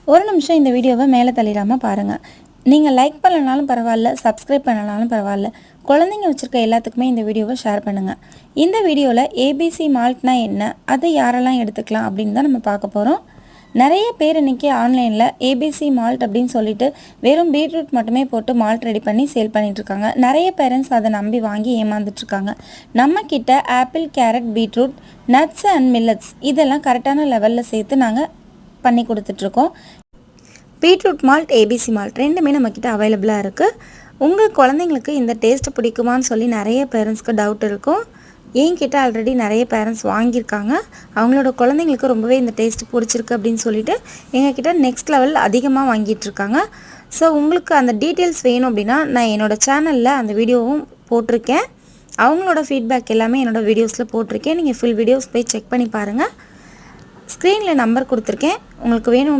ஒரு நிமிஷம் இந்த வீடியோவை மேலே தள்ளிடாமல் பாருங்கள். நீங்கள் லைக் பண்ணலனாலும் பரவாயில்ல, சப்ஸ்கிரைப் பண்ணலனாலும் பரவாயில்ல, குழந்தைங்க வச்சுருக்க எல்லாத்துக்குமே இந்த வீடியோவை ஷேர் பண்ணுங்கள். இந்த வீடியோவில் ஏபிசி மால்ட்னா என்ன, அதை யாரெல்லாம் எடுத்துக்கலாம் அப்படின்னு தான் நம்ம பார்க்க போகிறோம். நிறைய பேர் இன்றைக்கி ஆன்லைனில் ஏபிசி மால்ட் அப்படின்னு சொல்லிட்டு வெறும் பீட்ரூட் மட்டுமே போட்டு மால்ட் ரெடி பண்ணி சேல் பண்ணிகிட்ருக்காங்க. நிறைய பேரண்ட்ஸ் அதை நம்பி வாங்கி ஏமாந்துட்டுருக்காங்க. நம்மக்கிட்ட apple, carrot, beetroot, nuts and millets இதெல்லாம் கரெக்டான லெவலில் சேர்த்து நாங்கள் பண்ணி கொடுத்துட்ருக்கோம். பீட்ரூட் மால்ட், ஏபிசி மால்ட் ரெண்டுமே நம்மக்கிட்ட அவைலபிளாக இருக்குது. உங்கள் குழந்தைங்களுக்கு இந்த டேஸ்ட்டு பிடிக்குமான்னு சொல்லி நிறைய பேரண்ட்ஸ்க்கு டவுட் இருக்கும். என்கிட்ட ஆல்ரெடி நிறைய பேரண்ட்ஸ் வாங்கியிருக்காங்க. அவங்களோட குழந்தைங்களுக்கு ரொம்பவே இந்த டேஸ்ட்டு பிடிச்சிருக்கு அப்படின்னு சொல்லிட்டு எங்ககிட்ட நெக்ஸ்ட் லெவல் அதிகமாக வாங்கிட்டுருக்காங்க. ஸோ உங்களுக்கு அந்த டீட்டெயில்ஸ் வேணும் அப்படின்னா நான் என்னோடய சேனலில் அந்த வீடியோவும் போட்டிருக்கேன். அவங்களோட ஃபீட்பேக் எல்லாமே என்னோடய வீடியோஸில் போட்டிருக்கேன். நீங்கள் ஃபுல் வீடியோஸ் போய் செக் பண்ணி பாருங்கள். ஸ்க்ரீனில் நம்பர் கொடுத்துருக்கேன். உங்களுக்கு வேணும்